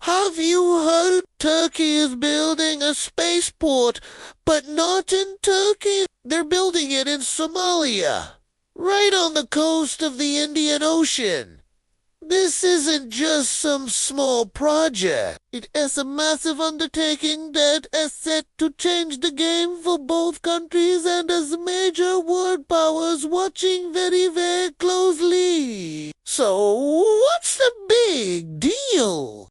Have you heard Turkey is building a spaceport, but not in Turkey? They're building it in Somalia, right on the coast of the Indian Ocean. This isn't just some small project. It is a massive undertaking that is set to change the game for both countries and as major world powers watching very, very closely. So, what's the big deal?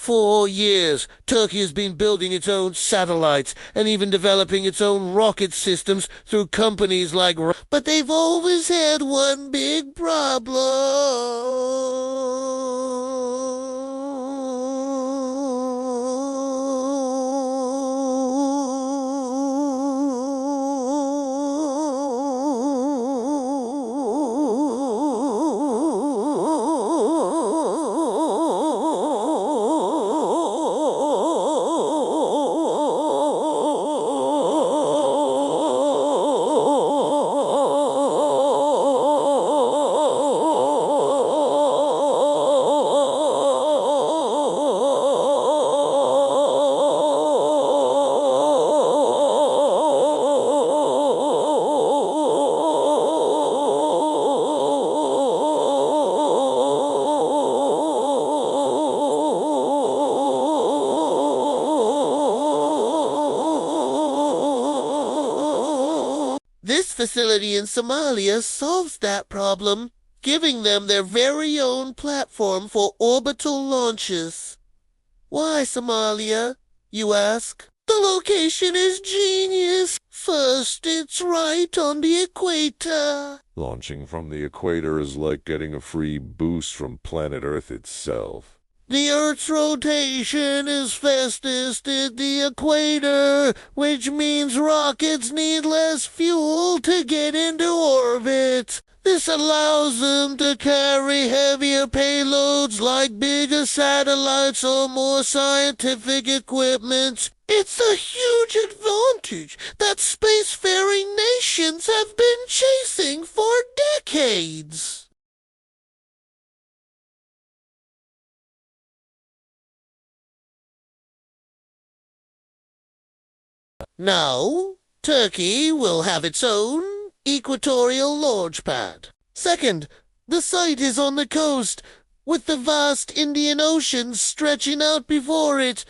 For years, Turkey has been building its own satellites and even developing its own rocket systems through companies like but they've always had one big problem. This facility in Somalia solves that problem, giving them their very own platform for orbital launches. Why Somalia, you ask? The location is genius. First, it's right on the equator. Launching from the equator is like getting a free boost from planet Earth itself. The Earth's rotation is fastest at the equator, which means rockets need less fuel to get into orbit. This allows them to carry heavier payloads like bigger satellites or more scientific equipment. It's a huge advantage that spacefaring nations have been chasing for decades. Now, Turkey will have its own Equatorial launch pad. Second, the site is on the coast, with the vast Indian Ocean stretching out before it.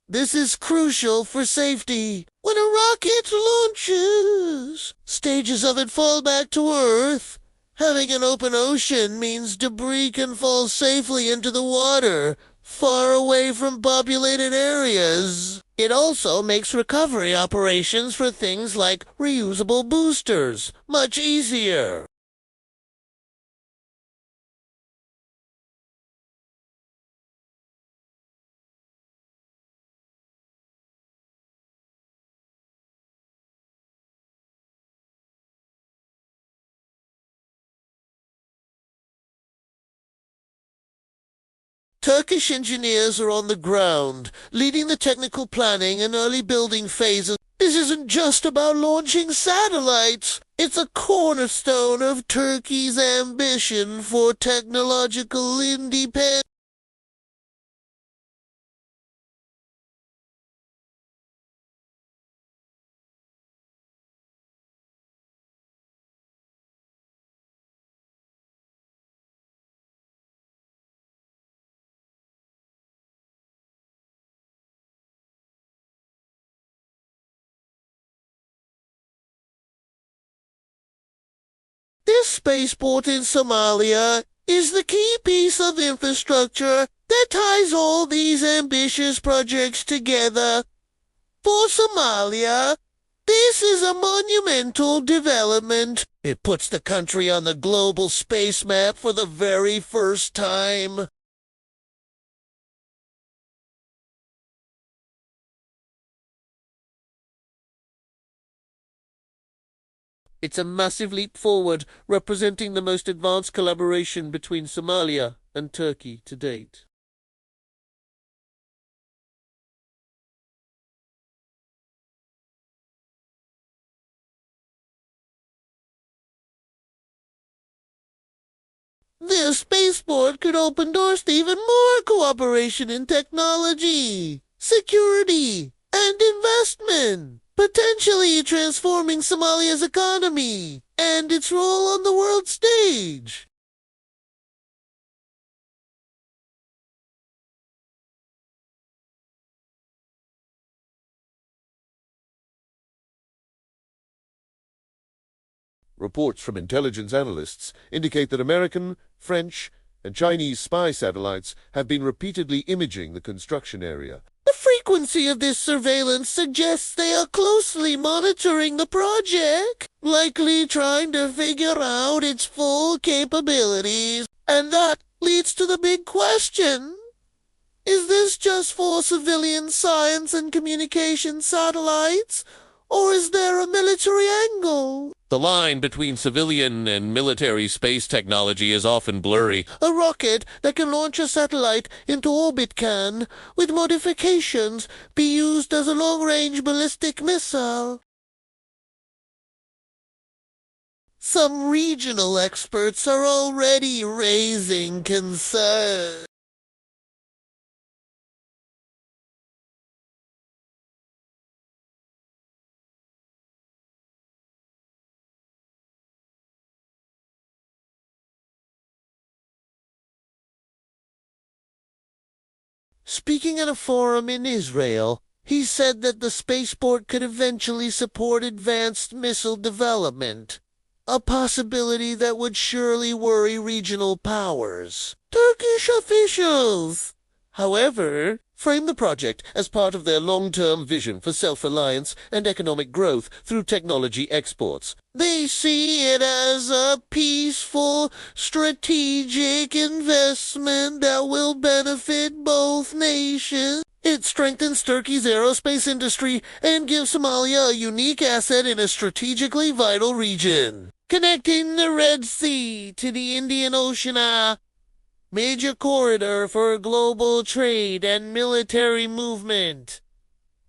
This is crucial for safety. When a rocket launches, stages of it fall back to Earth. Having an open ocean means debris can fall safely into the water, far away from populated areas. It also makes recovery operations for things like reusable boosters much easier. Turkish engineers are on the ground, leading the technical planning and early building phases. This isn't just about launching satellites. It's a cornerstone of Turkey's ambition for technological independence. This spaceport in Somalia is the key piece of infrastructure that ties all these ambitious projects together. For Somalia, this is a monumental development. It puts the country on the global space map for the very first time. It's a massive leap forward, representing the most advanced collaboration between Somalia and Turkey to date. Their spaceport could open doors to even more cooperation in technology, security, and investment, potentially transforming Somalia's economy and its role on the world stage. Reports from intelligence analysts indicate that American, French, and Chinese spy satellites have been repeatedly imaging the construction area. The frequency of this surveillance suggests they are closely monitoring the project, likely trying to figure out its full capabilities. And that leads to the big question. Is this just for civilian science and communication satellites, or is there a military angle? The line between civilian and military space technology is often blurry. A rocket that can launch a satellite into orbit can, with modifications, be used as a long-range ballistic missile. Some regional experts are already raising concerns. Speaking at a forum in Israel, he said that the spaceport could eventually support advanced missile development, a possibility that would surely worry regional powers. Turkish officials, however, frame the project as part of their long-term vision for self-reliance and economic growth through technology exports. They see it as a peaceful, strategic investment that will benefit both nations. It strengthens Turkey's aerospace industry and gives Somalia a unique asset in a strategically vital region, connecting the Red Sea to the Indian Ocean, a major corridor for global trade and military movement.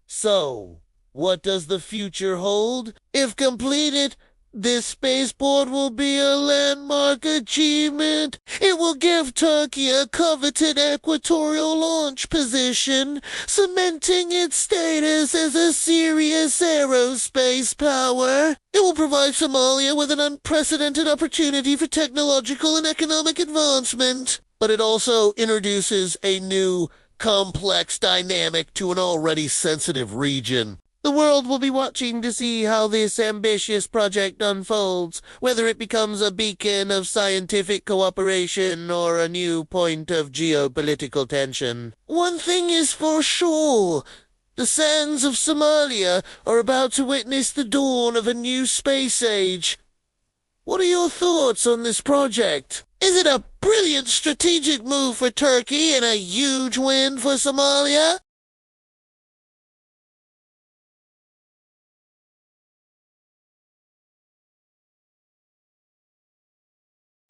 So, what does the future hold? If completed, this spaceport will be a landmark achievement. It will give Turkey a coveted equatorial launch position, cementing its status as a serious aerospace power. It will provide Somalia with an unprecedented opportunity for technological and economic advancement. But it also introduces a new, complex dynamic to an already sensitive region. The world will be watching to see how this ambitious project unfolds, whether it becomes a beacon of scientific cooperation or a new point of geopolitical tension. One thing is for sure. The sands of Somalia are about to witness the dawn of a new space age. What are your thoughts on this project? Is it a brilliant strategic move for Turkey and a huge win for Somalia?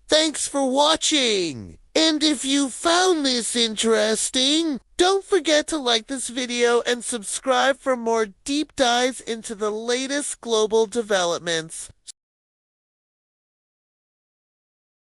Thanks for watching! And if you found this interesting, don't forget to like this video and subscribe for more deep dives into the latest global developments.